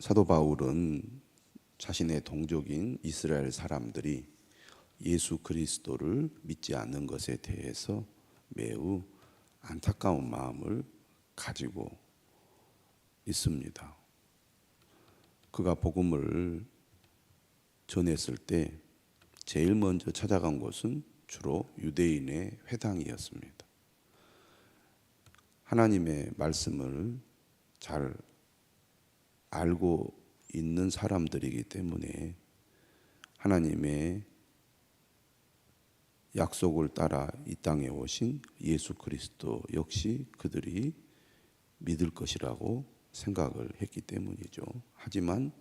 사도 바울은 자신의 동족인 이스라엘 사람들이 예수 그리스도를 믿지 않는 것에 대해서 매우 안타까운 마음을 가지고 있습니다. 그가 복음을 전했을 때 제일 먼저 찾아간 곳은 주로 유대인의 회당이었습니다. 하나님의 말씀을 잘 알고 있는 사람들이기 때문에 하나님의 약속을 따라 이 땅에 오신 예수 그리스도 역시 그들이 믿을 것이라고 생각을 했기 때문이죠. 하지만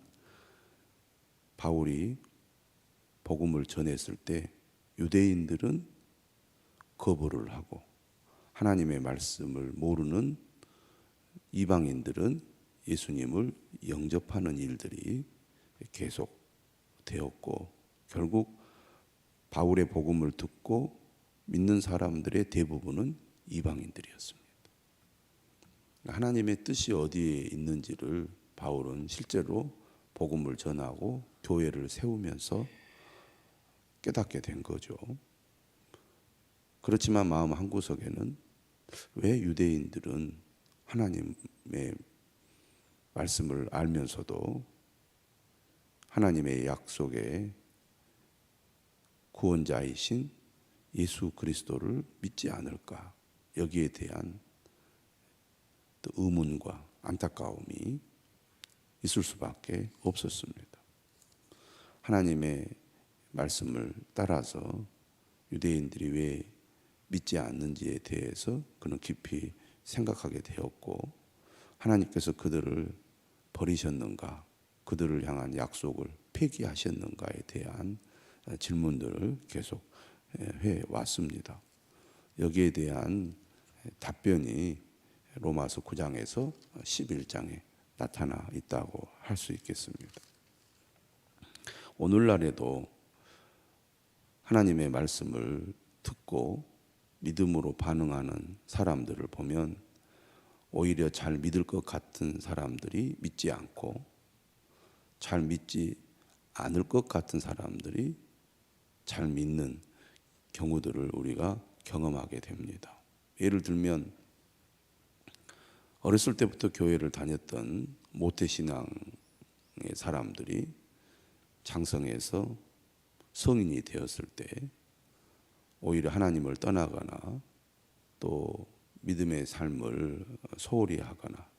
바울이 복음을 전했을 때 유대인들은 거부를 하고 하나님의 말씀을 모르는 이방인들은 예수님을 영접하는 일들이 계속 되었고, 결국 바울의 복음을 듣고 믿는 사람들의 대부분은 이방인들이었습니다. 하나님의 뜻이 어디에 있는지를 바울은 실제로 복음을 전하고 교회를 세우면서 깨닫게 된 거죠. 그렇지만 마음 한구석에는 왜 유대인들은 하나님의 말씀을 알면서도 하나님의 약속의 구원자이신 예수 그리스도를 믿지 않을까? 여기에 대한 또 의문과 안타까움이 있을 수밖에 없었습니다. 하나님의 말씀을 따라서 유대인들이 왜 믿지 않는지에 대해서 그는 깊이 생각하게 되었고, 하나님께서 그들을 버리셨는가, 그들을 향한 약속을 폐기하셨는가에 대한 질문들을 계속 해왔습니다. 여기에 대한 답변이 로마서 9장에서 11장에 나타나 있다고 할 수 있겠습니다. 오늘날에도 하나님의 말씀을 듣고 믿음으로 반응하는 사람들을 보면 오히려 잘 믿을 것 같은 사람들이 믿지 않고, 잘 믿지 않을 것 같은 사람들이 잘 믿는 경우들을 우리가 경험하게 됩니다. 예를 들면 어렸을 때부터 교회를 다녔던 모태신앙의 사람들이 장성해서 성인이 되었을 때 오히려 하나님을 떠나거나 또 믿음의 삶을 소홀히 하거나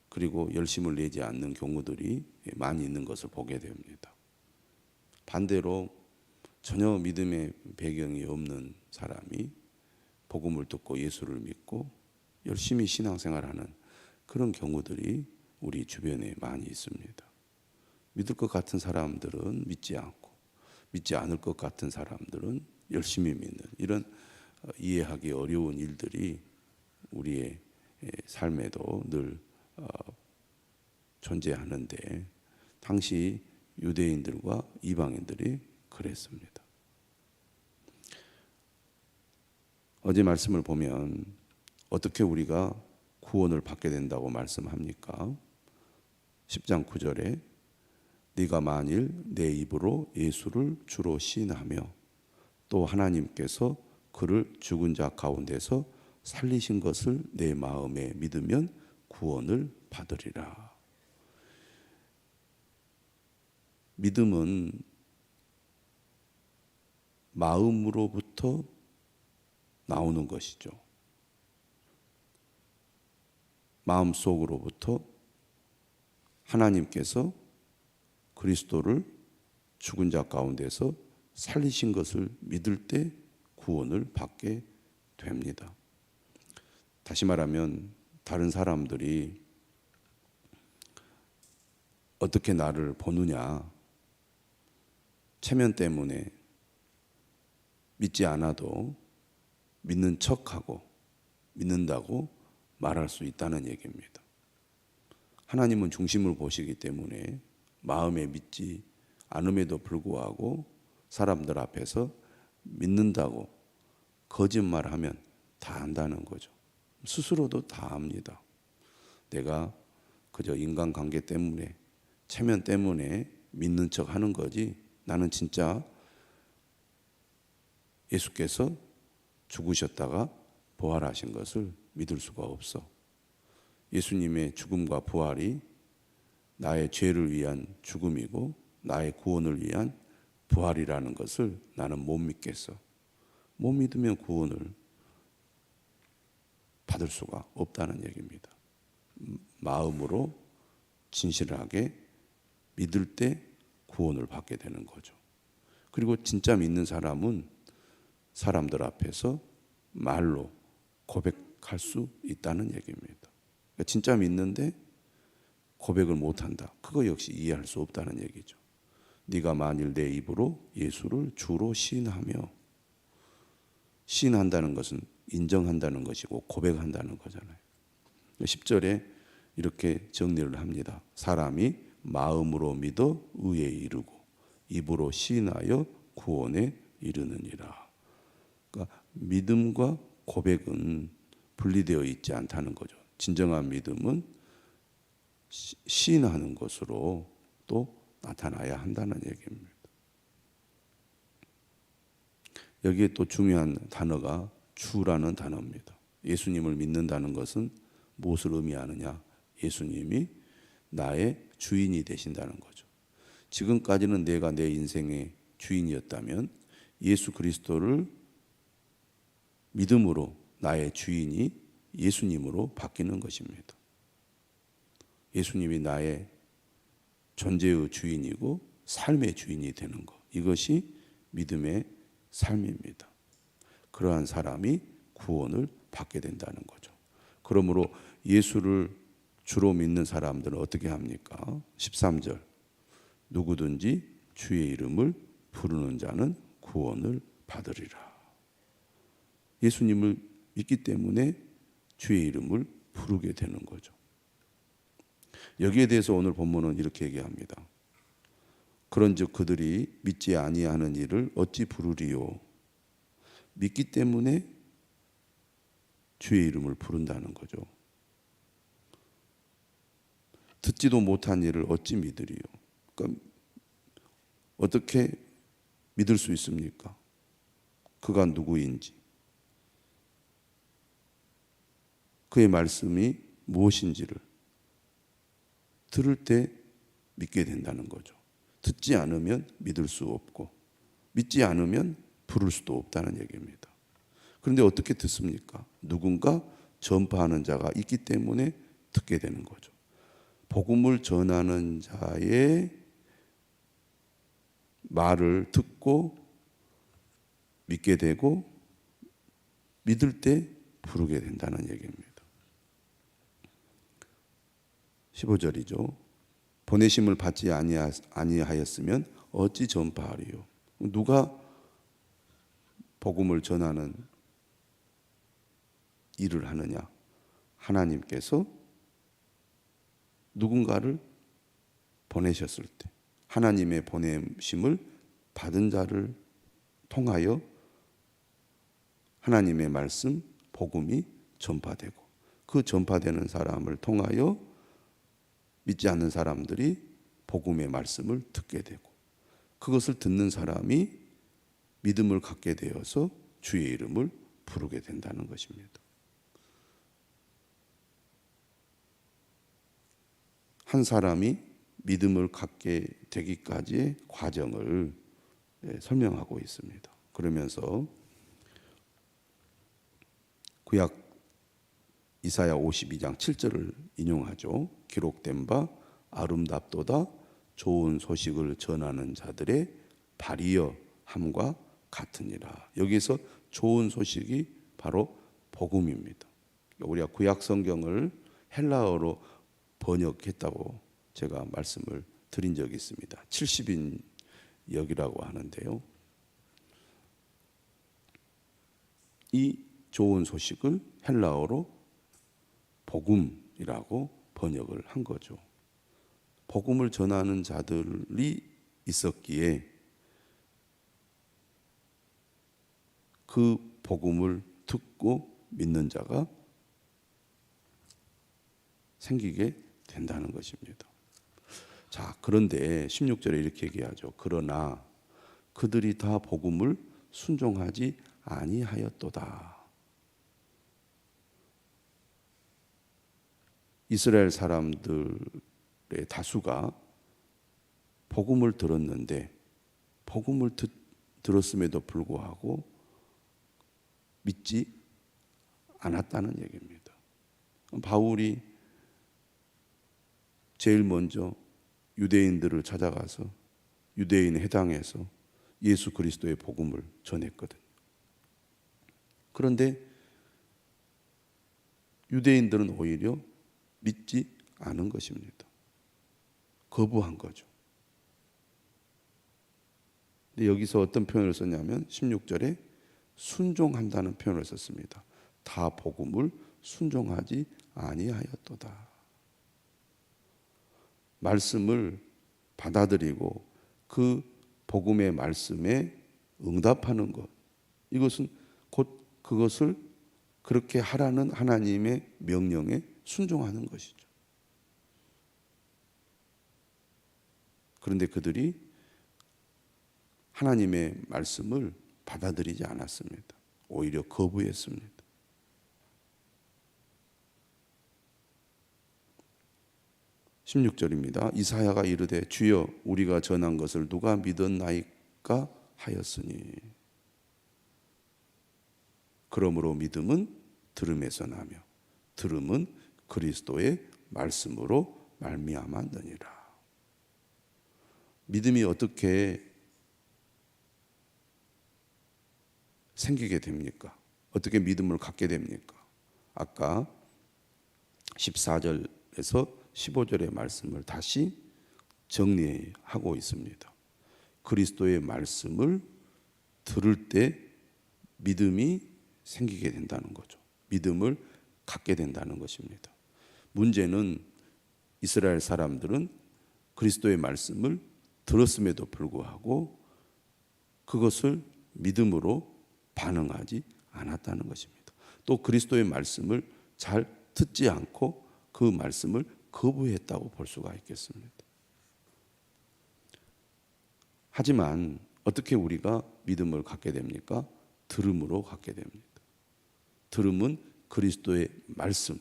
그리고 열심을 내지 않는 경우들이 많이 있는 것을 보게 됩니다. 반대로 전혀 믿음의 배경이 없는 사람이 복음을 듣고 예수를 믿고 열심히 신앙생활하는 그런 경우들이 우리 주변에 많이 있습니다. 믿을 것 같은 사람들은 믿지 않고 믿지 않을 것 같은 사람들은 열심히 믿는 이런 이해하기 어려운 일들이 우리의 삶에도 늘 존재하는데, 당시 유대인들과 이방인들이 그랬습니다. 어제 말씀을 보면 어떻게 우리가 구원을 받게 된다고 말씀합니까? 10장 9절에 네가 만일 내 입으로 예수를 주로 시인하며 또 하나님께서 그를 죽은 자 가운데서 살리신 것을 내 마음에 믿으면 구원을 받으리라. 믿음은 마음으로부터 나오는 것이죠. 마음속으로부터 하나님께서 그리스도를 죽은 자 가운데서 살리신 것을 믿을 때 구원을 받게 됩니다. 다시 말하면 다른 사람들이 어떻게 나를 보느냐, 체면 때문에 믿지 않아도 믿는 척하고 믿는다고 말할 수 있다는 얘기입니다. 하나님은 중심을 보시기 때문에 마음에 믿지 않음에도 불구하고 사람들 앞에서 믿는다고 거짓말하면 다 안다는 거죠. 스스로도 다 압니다. 내가 그저 인간관계 때문에 체면 때문에 믿는 척 하는 거지 나는 진짜 예수께서 죽으셨다가 부활하신 것을 믿을 수가 없어. 예수님의 죽음과 부활이 나의 죄를 위한 죽음이고 나의 구원을 위한 부활이라는 것을 나는 못 믿겠어. 못 믿으면 구원을 받을 수가 없다는 얘기입니다. 마음으로 진실하게 믿을 때 구원을 받게 되는 거죠. 그리고 진짜 믿는 사람은 사람들 앞에서 말로 고백할 수 있다는 얘기입니다. 그러니까 진짜 믿는데 고백을 못한다. 그거 역시 이해할 수 없다는 얘기죠. 네가 만일 내 입으로 예수를 주로 시인하며, 시인한다는 것은 인정한다는 것이고 고백한다는 거잖아요. 10절에 이렇게 정리를 합니다. 사람이 마음으로 믿어 의에 이르고 입으로 시인하여 구원에 이르느니라. 그러니까 믿음과 고백은 분리되어 있지 않다는 거죠. 진정한 믿음은 시인하는 것으로 또 나타나야 한다는 얘기입니다. 여기에 또 중요한 단어가 주라는 단어입니다. 예수님을 믿는다는 것은 무엇을 의미하느냐? 예수님이 나의 주인이 되신다는 거죠. 지금까지는 내가 내 인생의 주인이었다면 예수 그리스도를 믿음으로 나의 주인이 예수님으로 바뀌는 것입니다. 예수님이 나의 존재의 주인이고 삶의 주인이 되는 것, 이것이 믿음의 삶입니다. 그러한 사람이 구원을 받게 된다는 거죠. 그러므로 예수를 주로 믿는 사람들은 어떻게 합니까? 13절, 누구든지 주의 이름을 부르는 자는 구원을 받으리라. 예수님을 믿기 때문에 주의 이름을 부르게 되는 거죠. 여기에 대해서 오늘 본문은 이렇게 얘기합니다. 그런즉 그들이 믿지 아니하는 이를 어찌 부르리요? 믿기 때문에 주의 이름을 부른다는 거죠. 듣지도 못한 일을 어찌 믿으리요? 그러니까 어떻게 믿을 수 있습니까? 그가 누구인지, 그의 말씀이 무엇인지를 들을 때 믿게 된다는 거죠. 듣지 않으면 믿을 수 없고 믿지 않으면 부를 수도 없다는 얘기입니다. 그런데 어떻게 듣습니까? 누군가 전파하는 자가 있기 때문에 듣게 되는 거죠. 복음을 전하는 자의 말을 듣고 믿게 되고 믿을 때 부르게 된다는 얘기입니다. 15절이죠. 보내심을 받지 아니하였으면 어찌 전파하리요? 누가 복음을 전하는 일을 하느냐? 하나님께서 누군가를 보내셨을 때 하나님의 보내심을 받은 자를 통하여 하나님의 말씀, 복음이 전파되고 그 전파되는 사람을 통하여 믿지 않는 사람들이 복음의 말씀을 듣게 되고 그것을 듣는 사람이 믿음을 갖게 되어서 주의 이름을 부르게 된다는 것입니다. 한 사람이 믿음을 갖게 되기까지의 과정을 설명하고 있습니다. 그러면서 구약 이사야 52장 7절을 인용하죠. 기록된 바 아름답도다 좋은 소식을 전하는 자들의 발이여 함과 같으니라. 여기서 좋은 소식이 바로 복음입니다. 우리가 구약 성경을 헬라어로 번역했다고 제가 말씀을 드린 적이 있습니다. 70인 역이라고 하는데요. 이 좋은 소식을 헬라어로 복음이라고 번역을 한 거죠. 복음을 전하는 자들이 있었기에 그 복음을 듣고 믿는 자가 생기게 된다는 것입니다. 자, 그런데 16절에 이렇게 얘기하죠. 그러나 그들이 다 복음을 순종하지 아니하였도다. 이스라엘 사람들의 다수가 복음을 들었는데 복음을 들었음에도 불구하고 믿지 않았다는 얘기입니다. 바울이 제일 먼저 유대인들을 찾아가서 유대인 회당에서 예수 그리스도의 복음을 전했거든요. 그런데 유대인들은 오히려 믿지 않은 것입니다. 거부한 거죠. 근데 여기서 어떤 표현을 썼냐면 16절에 순종한다는 표현을 썼습니다. 다 복음을 순종하지 아니하였도다. 말씀을 받아들이고 그 복음의 말씀에 응답하는 것, 이것은 곧 그것을 그렇게 하라는 하나님의 명령에 순종하는 것이죠. 그런데 그들이 하나님의 말씀을 받아들이지 않았습니다. 오히려 거부했습니다. 16절입니다. 이사야가 이르되 주여 우리가 전한 것을 누가 믿었나이까 하였으니 그러므로 믿음은 들음에서 나며 들음은 그리스도의 말씀으로 말미암았느니라. 믿음이 어떻게 생기게 됩니까? 어떻게 믿음을 갖게 됩니까? 아까 14절에서 15절의 말씀을 다시 정리하고 있습니다. 그리스도의 말씀을 들을 때 믿음이 생기게 된다는 거죠. 믿음을 갖게 된다는 것입니다. 문제는 이스라엘 사람들은 그리스도의 말씀을 들었음에도 불구하고 그것을 믿음으로 반응하지 않았다는 것입니다. 또 그리스도의 말씀을 잘 듣지 않고 그 말씀을 거부했다고 볼 수가 있겠습니다. 하지만 어떻게 우리가 믿음을 갖게 됩니까? 들음으로 갖게 됩니다. 들음은 그리스도의 말씀,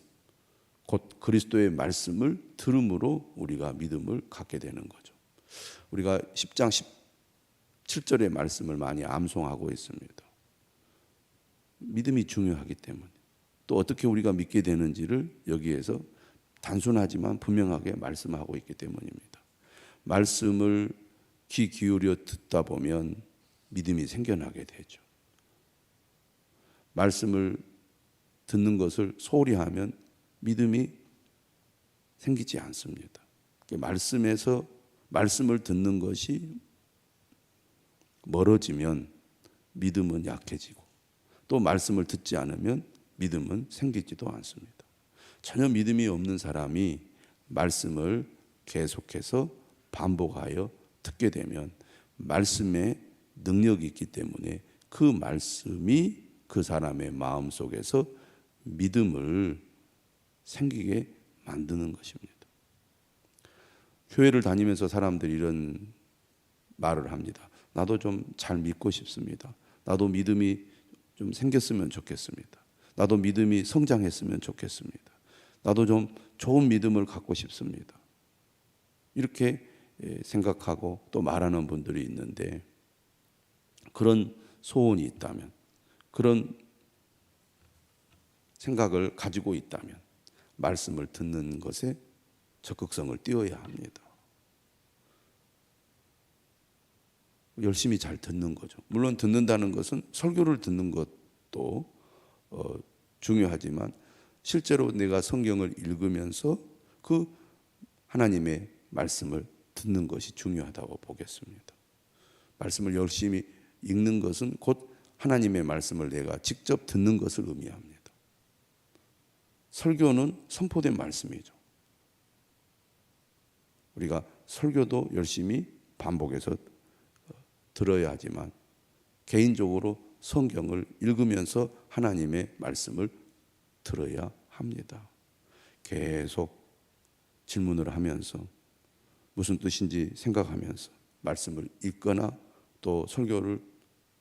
곧 그리스도의 말씀을 들음으로 우리가 믿음을 갖게 되는 거죠. 우리가 10장 17절의 말씀을 많이 암송하고 있습니다. 믿음이 중요하기 때문에 또 어떻게 우리가 믿게 되는지를 여기에서 단순하지만 분명하게 말씀하고 있기 때문입니다. 말씀을 귀 기울여 듣다 보면 믿음이 생겨나게 되죠. 말씀을 듣는 것을 소홀히 하면 믿음이 생기지 않습니다. 말씀에서 말씀을 듣는 것이 멀어지면 믿음은 약해지고 또 말씀을 듣지 않으면 믿음은 생기지도 않습니다. 전혀 믿음이 없는 사람이 말씀을 계속해서 반복하여 듣게 되면 말씀에 능력이 있기 때문에 그 말씀이 그 사람의 마음속에서 믿음을 생기게 만드는 것입니다. 교회를 다니면서 사람들이 이런 말을 합니다. 나도 좀 잘 믿고 싶습니다. 나도 믿음이 좀 생겼으면 좋겠습니다. 나도 믿음이 성장했으면 좋겠습니다. 나도 좀 좋은 믿음을 갖고 싶습니다. 이렇게 생각하고 또 말하는 분들이 있는데 그런 소원이 있다면, 그런 생각을 가지고 있다면 말씀을 듣는 것에 적극성을 띄어야 합니다. 열심히 잘 듣는 거죠. 물론 듣는다는 것은 설교를 듣는 것도 중요하지만 실제로 내가 성경을 읽으면서 그 하나님의 말씀을 듣는 것이 중요하다고 보겠습니다. 말씀을 열심히 읽는 것은 곧 하나님의 말씀을 내가 직접 듣는 것을 의미합니다. 설교는 선포된 말씀이죠. 우리가 설교도 열심히 반복해서 들어야 하지만 개인적으로 성경을 읽으면서 하나님의 말씀을 들어야 합니다. 계속 질문을 하면서 무슨 뜻인지 생각하면서 말씀을 읽거나 또 설교를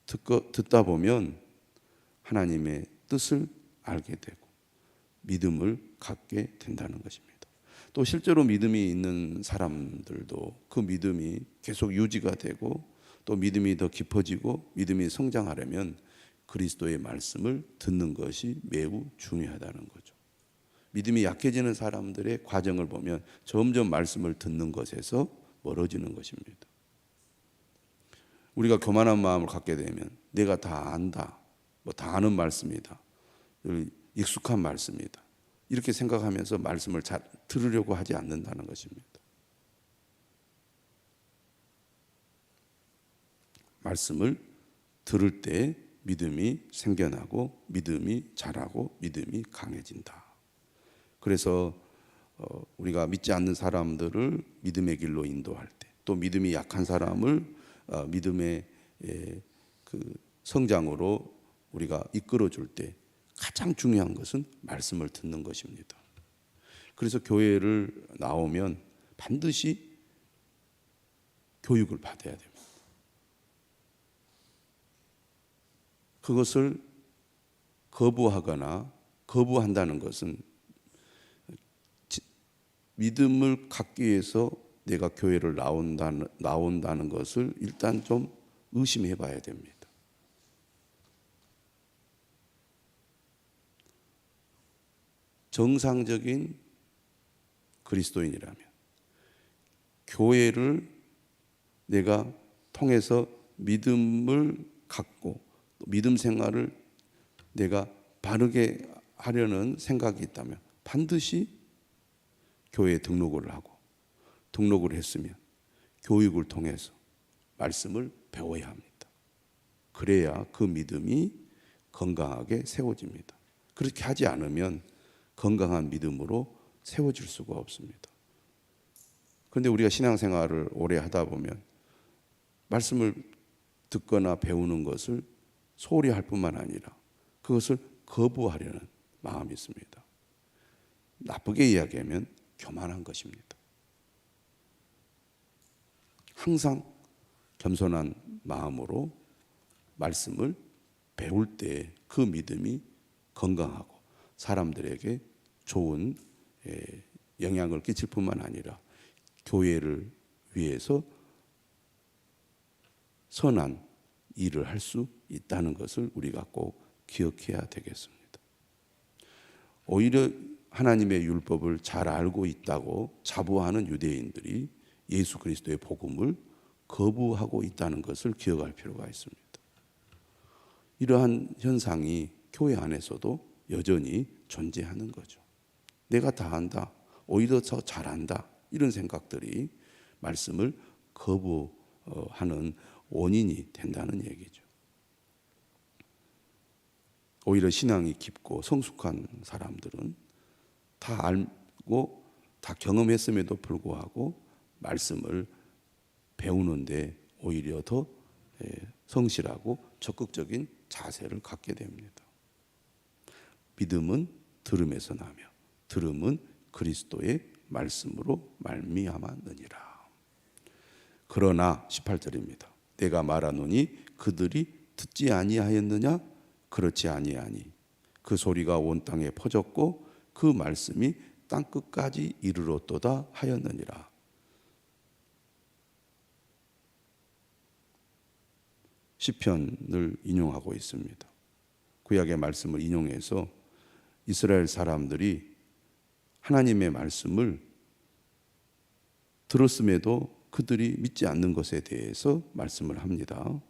듣다 보면 하나님의 뜻을 알게 되고 믿음을 갖게 된다는 것입니다. 또 실제로 믿음이 있는 사람들도 그 믿음이 계속 유지가 되고 또 믿음이 더 깊어지고 믿음이 성장하려면 그리스도의 말씀을 듣는 것이 매우 중요하다는 거죠. 믿음이 약해지는 사람들의 과정을 보면 점점 말씀을 듣는 것에서 멀어지는 것입니다. 우리가 교만한 마음을 갖게 되면 내가 다 안다, 다 아는 말씀이다, 익숙한 말씀이다, 이렇게 생각하면서 말씀을 잘 들으려고 하지 않는다는 것입니다. 말씀을 들을 때 믿음이 생겨나고 믿음이 자라고 믿음이 강해진다. 그래서 우리가 믿지 않는 사람들을 믿음의 길로 인도할 때, 또 믿음이 약한 사람을 믿음의 그 성장으로 우리가 이끌어 줄 때 가장 중요한 것은 말씀을 듣는 것입니다. 그래서 교회를 나오면 반드시 교육을 받아야 됩니다. 그것을 거부한다는 것은 믿음을 갖기 위해서 내가 교회를 나온다는 것을 일단 좀 의심해 봐야 됩니다. 정상적인 그리스도인이라면 교회를 내가 통해서 믿음을 갖고 믿음 생활을 내가 바르게 하려는 생각이 있다면 반드시 교회에 등록을 하고, 등록을 했으면 교육을 통해서 말씀을 배워야 합니다. 그래야 그 믿음이 건강하게 세워집니다. 그렇게 하지 않으면 건강한 믿음으로 세워질 수가 없습니다. 그런데 우리가 신앙생활을 오래 하다 보면 말씀을 듣거나 배우는 것을 소홀히 할 뿐만 아니라 그것을 거부하려는 마음이 있습니다. 나쁘게 이야기하면 교만한 것입니다. 항상 겸손한 마음으로 말씀을 배울 때 그 믿음이 건강하고 사람들에게 좋은 영향을 끼칠 뿐만 아니라 교회를 위해서 선한 일을 할 수 있다는 것을 우리가 꼭 기억해야 되겠습니다. 오히려 하나님의 율법을 잘 알고 있다고 자부하는 유대인들이 예수 그리스도의 복음을 거부하고 있다는 것을 기억할 필요가 있습니다. 이러한 현상이 교회 안에서도 여전히 존재하는 거죠. 내가 다 안다, 오히려 더 잘한다, 이런 생각들이 말씀을 거부하는 원인이 된다는 얘기죠. 오히려 신앙이 깊고 성숙한 사람들은 다 알고 다 경험했음에도 불구하고 말씀을 배우는데 오히려 더 성실하고 적극적인 자세를 갖게 됩니다. 믿음은 들음에서 나며 들음은 그리스도의 말씀으로 말미암았느니라. 그러나 18절입니다. 내가 말하노니 그들이 듣지 아니하였느냐? 그렇지 아니하니 그 소리가 온 땅에 퍼졌고 그 말씀이 땅끝까지 이르렀도다 하였느니라. 시편을 인용하고 있습니다. 구약의 말씀을 인용해서 이스라엘 사람들이 하나님의 말씀을 들었음에도 그들이 믿지 않는 것에 대해서 말씀을 합니다.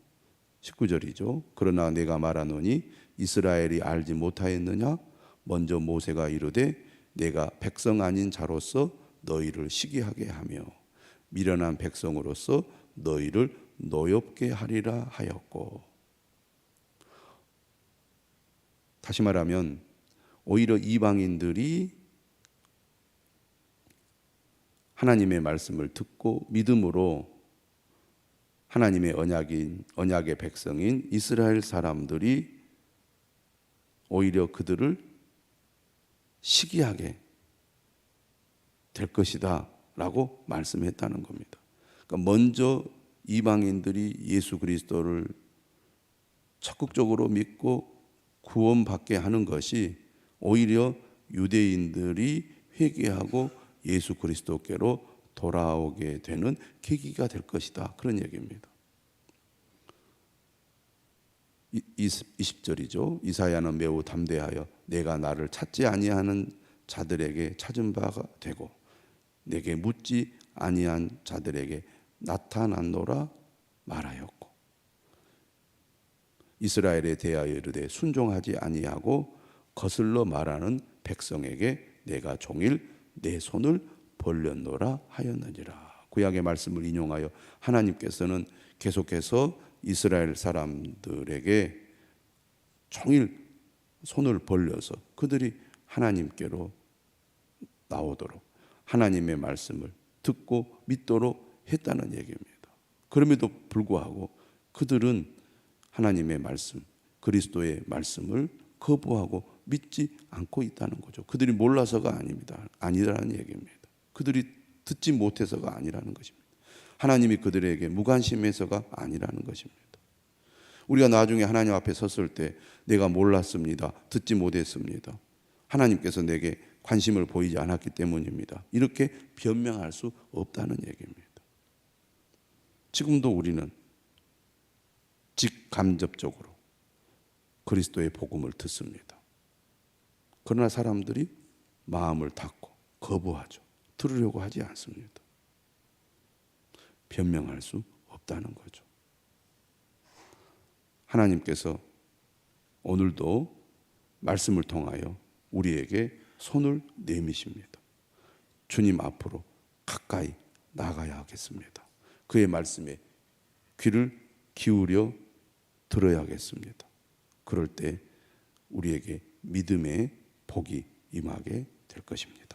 19절이죠. 그러나 내가 말하노니 이스라엘이 알지 못하였느냐? 먼저 모세가 이르되 내가 백성 아닌 자로서 너희를 시기하게 하며 미련한 백성으로서 너희를 노엽게 하리라 하였고. 다시 말하면 오히려 이방인들이 하나님의 말씀을 듣고 믿음으로 하나님의 언약의 백성인 이스라엘 사람들이 오히려 그들을 시기하게 될 것이다, 라고 말씀했다는 겁니다. 그러니까 먼저 이방인들이 예수 그리스도를 적극적으로 믿고 구원받게 하는 것이 오히려 유대인들이 회개하고 예수 그리스도께로 돌아오게 되는 계기가 될 것이다. 그런 얘기입니다. 20절이죠. 이사야는 매우 담대하여 내가 나를 찾지 아니하는 자들에게 찾은 바가 되고 내게 묻지 아니한 자들에게 나타났노라 말하였고, 이스라엘에 대하여 이르되 순종하지 아니하고 거슬러 말하는 백성에게 내가 종일 내 손을 벌렸노라 하였느니라. 구약의 말씀을 인용하여 하나님께서는 계속해서 이스라엘 사람들에게 종일 손을 벌려서 그들이 하나님께로 나오도록 하나님의 말씀을 듣고 믿도록 했다는 얘기입니다. 그럼에도 불구하고 그들은 하나님의 말씀, 그리스도의 말씀을 거부하고 믿지 않고 있다는 거죠. 그들이 몰라서가 아니라는 얘기입니다. 그들이 듣지 못해서가 아니라는 것입니다. 하나님이 그들에게 무관심해서가 아니라는 것입니다. 우리가 나중에 하나님 앞에 섰을 때 내가 몰랐습니다. 듣지 못했습니다. 하나님께서 내게 관심을 보이지 않았기 때문입니다. 이렇게 변명할 수 없다는 얘기입니다. 지금도 우리는 직간접적으로 그리스도의 복음을 듣습니다. 그러나 사람들이 마음을 닫고 거부하죠. 들으려고 하지 않습니다. 변명할 수 없다는 거죠. 하나님께서 오늘도 말씀을 통하여 우리에게 손을 내미십니다. 주님 앞으로 가까이 나가야 하겠습니다. 그의 말씀에 귀를 기울여 들어야겠습니다. 그럴 때 우리에게 믿음의 복이 임하게 될 것입니다.